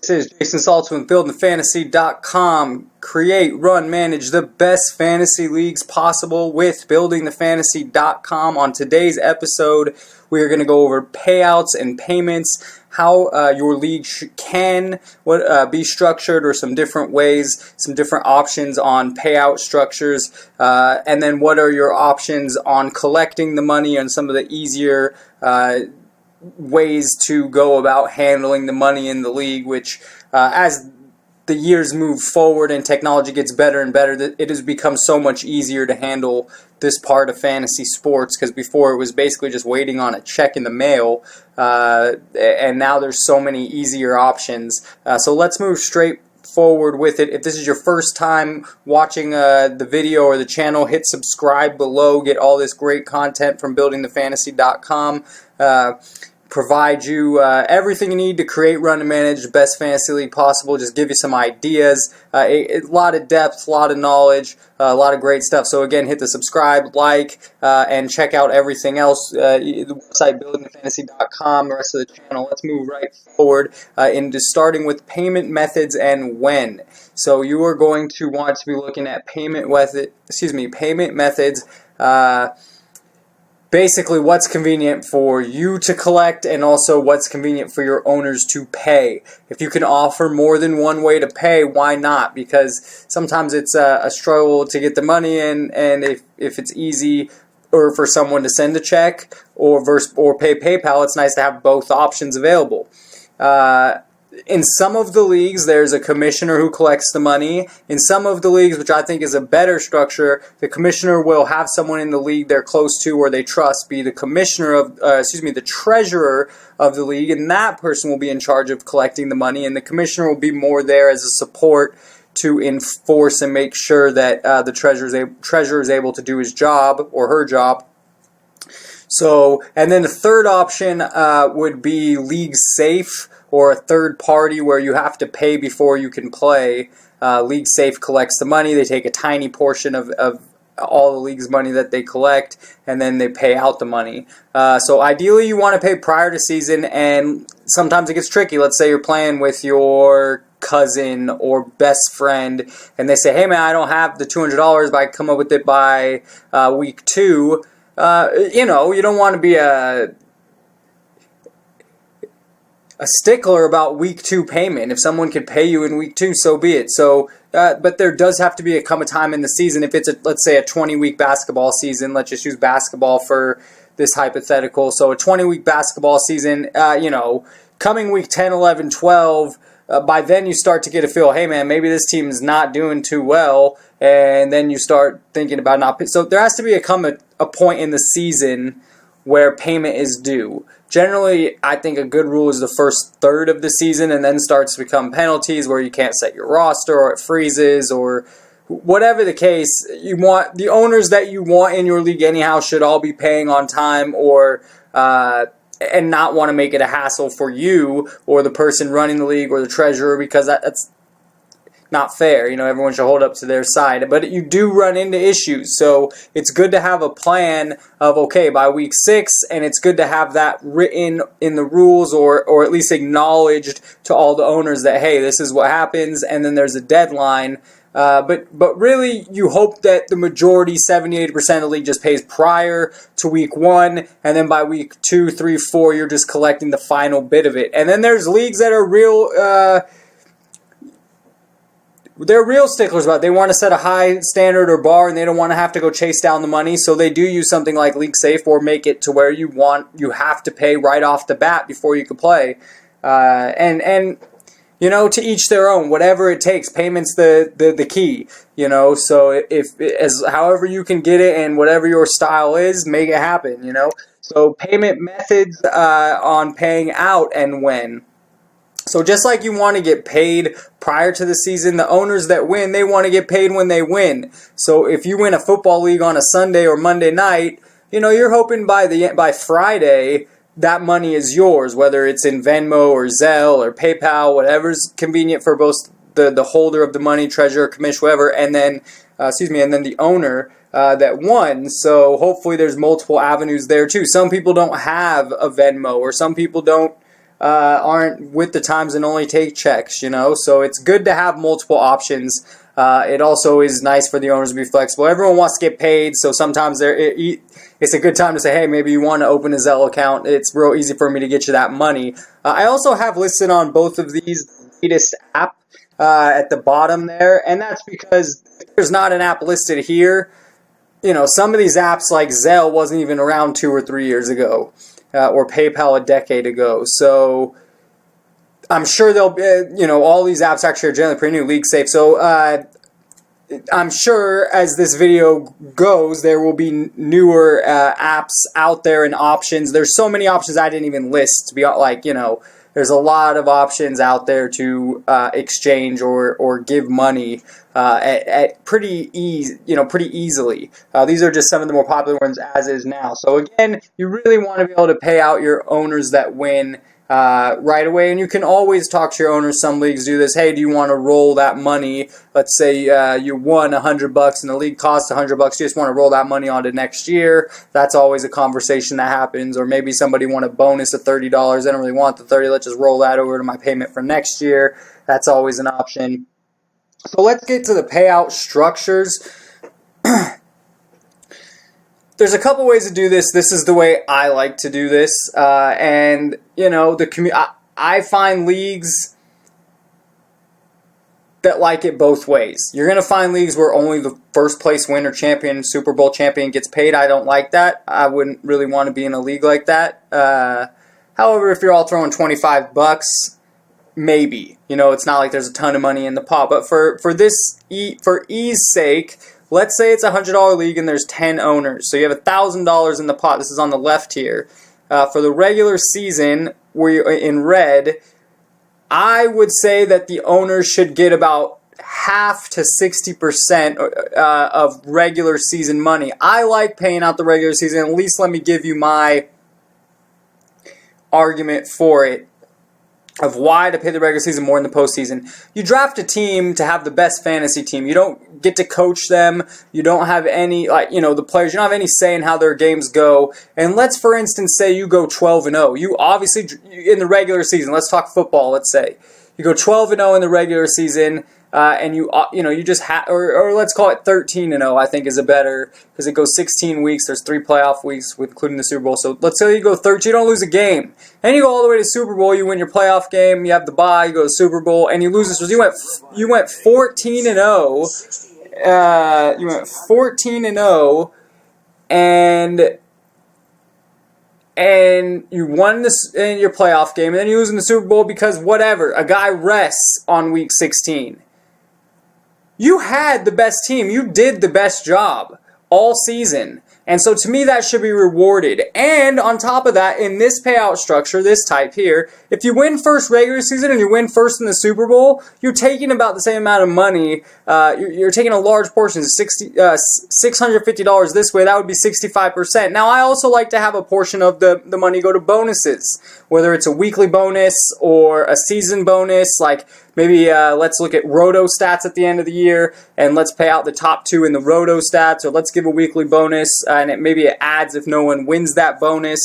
This is Jason Saltzman with BuildingTheFantasy.com. Create, run, manage the best fantasy leagues possible with BuildingTheFantasy.com. On today's episode, we are going to go over payouts and payments, how your league can be structured, or some different ways, some different options on payout structures, and then what are your options on collecting the money and some of the easier ways to go about handling the money in the league, which as the years move forward and technology gets better and better, it has become so much easier to handle this part of fantasy sports, because before it was basically just waiting on a check in the mail, and now there's so many easier options. So let's move straight forward with it. If this is your first time watching the video or the channel, hit subscribe below. Get all this great content from BuildingTheFantasy.com. Provide you everything you need to create, run, and manage the best fantasy league possible. Just give you some ideas, a lot of depth, a lot of knowledge, a lot of great stuff. So again, hit the subscribe, like, and check out everything else. The website, buildingthefantasy.com, the rest of the channel. Let's move right forward into starting with payment methods and when. So you are going to want to be looking at payment methods. Basically, what's convenient for you to collect, and also what's convenient for your owners to pay. If you can offer more than one way to pay, why not? Because sometimes it's a struggle to get the money in, and if it's easy or for someone to send a check or pay PayPal, it's nice to have both options available. In some of the leagues, there's a commissioner who collects the money. In some of the leagues, which I think is a better structure, the commissioner will have someone in the league they're close to or they trust be the commissioner of, the treasurer of the league, and that person will be in charge of collecting the money, and the commissioner will be more there as a support to enforce and make sure that the treasurer is able to do his job or her job. So, and then the third option would be league safe, or a third party where you have to pay before you can play. League Safe collects the money. They take a tiny portion of all the league's money that they collect, and then they pay out the money. So ideally you want to pay prior to season, and sometimes it gets tricky. Let's say you're playing with your cousin or best friend, and they say, hey man, I don't have the $200, but I come up with it by week 2. You don't want to be a stickler about week 2 payment. If someone could pay you in week 2, so be it. So, but there does have to be a time in the season. If it's let's say a 20-week basketball season, let's just use basketball for this hypothetical. So a 20-week basketball season, coming week 10, 11, 12, by then you start to get a feel, hey man, maybe this team is not doing too well, and then you start thinking about not. So there has to be a point in the season where payment is due. Generally, I think a good rule is the first third of the season, and then starts to become penalties where you can't set your roster, or it freezes, or whatever the case. You want the owners that you want in your league anyhow should all be paying on time, or and not want to make it a hassle for you or the person running the league or the treasurer, because that's not fair. Everyone should hold up to their side. But you do run into issues. So it's good to have a plan of, okay, by week 6, and it's good to have that written in the rules, or at least acknowledged to all the owners that, hey, this is what happens, and then there's a deadline. But really, you hope that the majority, 70-80% of the league, just pays prior to week 1, and then by week 2, 3, 4, you're just collecting the final bit of it. And then there's leagues that are real... They're real sticklers about it. They want to set a high standard or bar, and they don't want to have to go chase down the money. So they do use something like League Safe, or make it to where you have to pay right off the bat before you can play. And to each their own. Whatever it takes, payment's the key. So however you can get it, and whatever your style is, make it happen. So payment methods on paying out and when. So just like you want to get paid prior to the season, the owners that win, they want to get paid when they win. So if you win a football league on a Sunday or Monday night, you're hoping by Friday that money is yours, whether it's in Venmo or Zelle or PayPal, whatever's convenient for both the holder of the money, treasurer, commission, whatever, and then the owner. that won. So hopefully there's multiple avenues there too. Some people don't have a Venmo, or some people aren't with the times and only take checks, So it's good to have multiple options. It also is nice for the owners to be flexible. Everyone wants to get paid, so sometimes it's a good time to say, hey, maybe you want to open a Zelle account. It's real easy for me to get you that money. I also have listed on both of these the latest app at the bottom there, and that's because there's not an app listed here. Some of these apps like Zelle wasn't even around 2 or 3 years ago, or PayPal a decade ago. So I'm sure they'll be, all these apps actually are generally pretty new, league safe. So I'm sure as this video goes, there will be newer apps out there and options. There's so many options I didn't even list, to be there's a lot of options out there to exchange or give money at pretty easily. These are just some of the more popular ones as is now. So again, you really want to be able to pay out your owners that win right away, and you can always talk to your owners. Some leagues do this. Hey, do you want to roll that money? Let's say you won $100 and the league costs $100. You just want to roll that money on to next year. That's always a conversation that happens. Or maybe somebody won a bonus of $30. They don't really want the 30. Let's just roll that over to my payment for next year. That's always an option. So let's get to the payout structures. There's a couple ways to do this. This is the way I like to do this, and I find leagues that like it both ways. You're going to find leagues where only the first place winner, champion, Super Bowl champion gets paid. I don't like that. I wouldn't really want to be in a league like that. However, if you're all throwing $25, maybe. It's not like there's a ton of money in the pot. But for ease sake, let's say it's a $100 league and there's 10 owners. So you have $1,000 in the pot. This is on the left here. For the regular season, where you're in red, I would say that the owners should get about half to 60% of regular season money. I like paying out the regular season. At least let me give you my argument for it, of why to pay the regular season more in the postseason. You draft a team to have the best fantasy team. You don't get to coach them. You don't have any, the players, you don't have any say in how their games go. And let's, for instance, say you go 12-0. You obviously, in the regular season, let's talk football, let's say. You go 12-0 in the regular season, and you just have, or let's call it 13-0, I think is a better, because it goes 16 weeks. There's 3 playoff weeks, including the Super Bowl. So let's say you go 13, you don't lose a game. And you go all the way to Super Bowl, you win your playoff game, you have the bye, you go to Super Bowl, and you lose this. You went 14-0. You went 14-0, and you won this in your playoff game, and then you lose in the Super Bowl because whatever, a guy rests on week 16. You had the best team. You did the best job all season. And so to me, that should be rewarded. And on top of that, in this payout structure, this type here, if you win first regular season and you win first in the Super Bowl, you're taking about the same amount of money. You're taking a large portion, $650 this way. That would be 65%. Now, I also like to have a portion of the money go to bonuses, whether it's a weekly bonus or a season bonus. Like maybe let's look at roto stats at the end of the year, and let's pay out the top 2 in the roto stats, or let's give a weekly bonus, and maybe it adds if no one wins that bonus.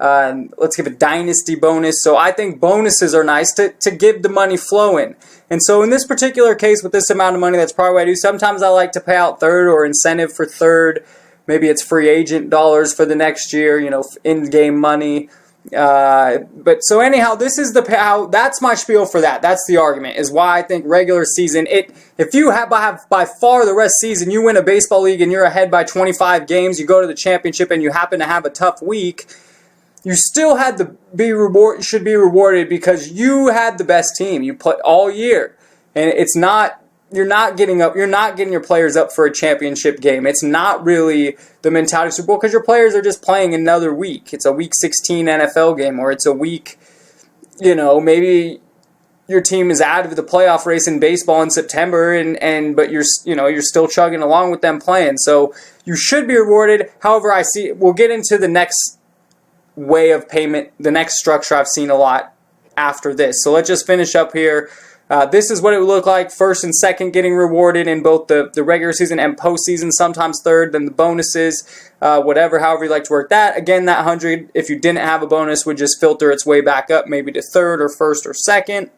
Let's give a dynasty bonus. So I think bonuses are nice to give the money flowing. And so in this particular case, with this amount of money, that's probably what I do. Sometimes I like to pay out third or incentive for third. Maybe it's free agent dollars for the next year, in-game money. But so anyhow, this is that's my spiel for that. That's the argument, is why I think regular season, if you have by far the rest season, you win a baseball league and you're ahead by 25 games, you go to the championship and you happen to have a tough week, you still should be rewarded because you had the best team. You played all year, and you're not getting your players up for a championship game. It's not really the mentality of Super Bowl because your players are just playing another week. It's a week 16 NFL game, or it's a week, maybe your team is out of the playoff race in baseball in September, but you're still chugging along with them playing. So you should be rewarded. However, we'll get into the next way of payment, the next structure I've seen a lot after this. So let's just finish up here. This is what it would look like. First and second getting rewarded in both the regular season and postseason, sometimes third, then the bonuses, whatever, however you like to work that. Again, that 100, if you didn't have a bonus, would just filter its way back up, maybe to third or first or second.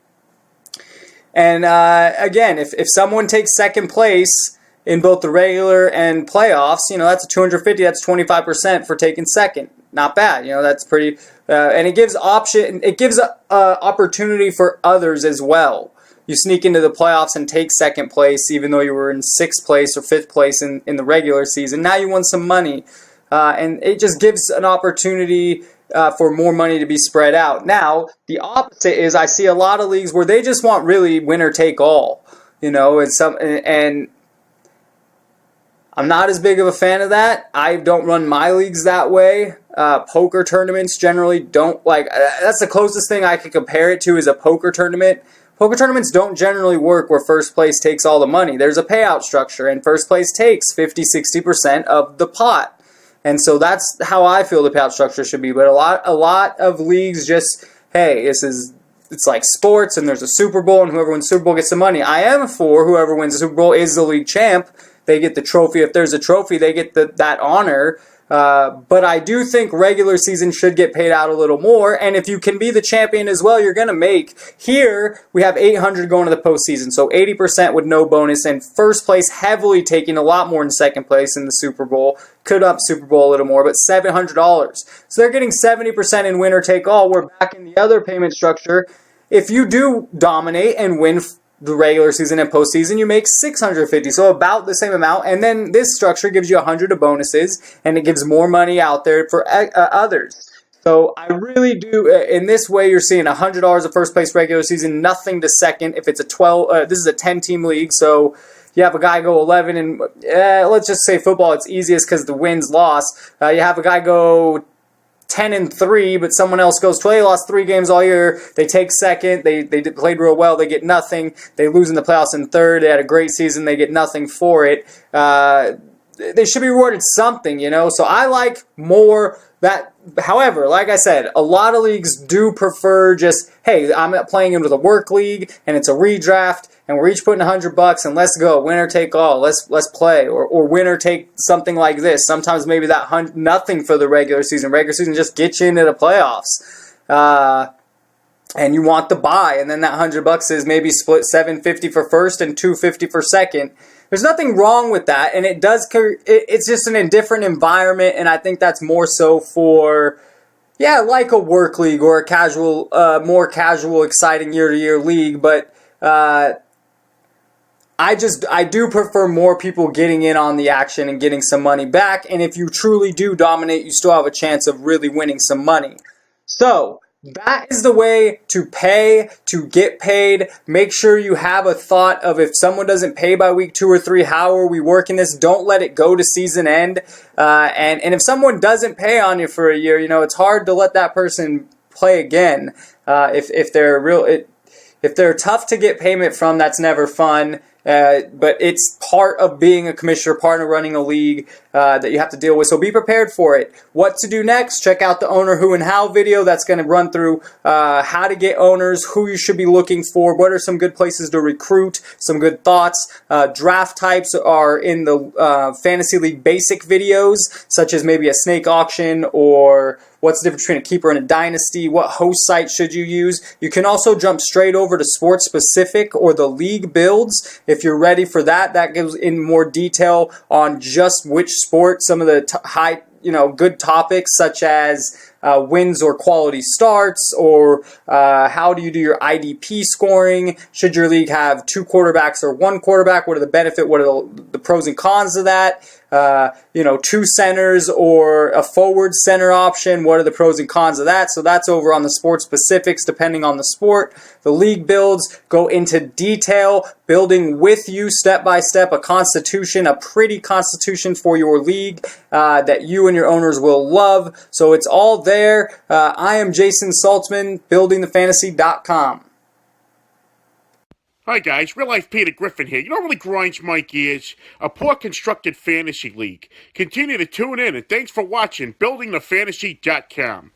And again, if someone takes second place in both the regular and playoffs, that's a 250, that's 25% for taking second. Not bad, that's pretty, and it gives opportunity for others as well. You sneak into the playoffs and take second place, even though you were in sixth place or fifth place in the regular season. Now you won some money, and it just gives an opportunity for more money to be spread out. Now, the opposite is I see a lot of leagues where they just want really winner take all, and I'm not as big of a fan of that. I don't run my leagues that way. Poker tournaments generally don't that's the closest thing I could compare it to is a poker tournament. Poker tournaments don't generally work where first place takes all the money. There's a payout structure, and first place takes 50-60% of the pot. And so that's how I feel the payout structure should be. But a lot of leagues just, hey, it's like sports, and there's a Super Bowl, and whoever wins the Super Bowl gets the money. I am for whoever wins the Super Bowl is the league champ. They get the trophy. If there's a trophy, they get that honor. But I do think regular season should get paid out a little more. And if you can be the champion as well, you're going to make. Here, we have 800 going to the postseason. So 80% with no bonus. And first place heavily taking a lot more than second place in the Super Bowl. Could up Super Bowl a little more, but $700. So they're getting 70% in winner take all. We're back in the other payment structure. If you do dominate and win the regular season and postseason, you make $650, so about the same amount. And then this structure gives you 100 of bonuses, and it gives more money out there for others. So I really do. In this way, you're seeing $100 of first place regular season, nothing to second. If it's a 12, this is a 10-team league, so you have a guy go 11, and let's just say football, it's easiest because the wins loss. You have a guy go 10-3, but someone else goes 12. They lost 3 games all year. They take second. They played real well. They get nothing. They lose in the playoffs in third. They had a great season. They get nothing for it. They should be rewarded something, So I like more that. However, like I said, a lot of leagues do prefer just, hey, I'm playing into the work league, and it's a redraft, and we're each putting $100, and let's go, winner take all. Let's play, or winner take something like this. Sometimes maybe that nothing for the regular season. Regular season just gets you into the playoffs, and you want the buy, and then that $100 is maybe split $750 for first and $250 for second. There's nothing wrong with that, and it's just an indifferent environment, and I think that's more so for, like a work league or a casual, more casual, exciting year-to-year league, but I do prefer more people getting in on the action and getting some money back, and if you truly do dominate, you still have a chance of really winning some money. So that is the way to pay, to get paid. Make sure you have a thought of if someone doesn't pay by week 2 or 3, how are we working this? Don't let it go to season end. And if someone doesn't pay on you for a year, it's hard to let that person play again. If they're tough to get payment from, that's never fun. But it's part of being a commissioner, part of running a league that you have to deal with. So be prepared for it. What to do next? Check out the owner who and how video. That's going to run through how to get owners, who you should be looking for, what are some good places to recruit, some good thoughts. Draft types are in the Fantasy League basic videos, such as maybe a snake auction or what's the difference between a keeper and a dynasty? What host site should you use? You can also jump straight over to sports specific or the league builds if you're ready for that. That gives in more detail on just which sport, some of the good topics such as wins or quality starts, or how do you do your IDP scoring? Should your league have 2 quarterbacks or 1 quarterback? What are the benefit? What are the pros and cons of that? 2 centers or a forward center option. What are the pros and cons of that? So that's over on the sports specifics depending on the sport. The league builds go into detail, building with you step by step a constitution, a pretty constitution for your league that you and your owners will love. So it's all there. I am Jason Saltzman, buildingthefantasy.com. Hi guys, Real Life Peter Griffin here. You know what really grinds my gears? A poor constructed fantasy league. Continue to tune in, and thanks for watching buildingthefantasy.com.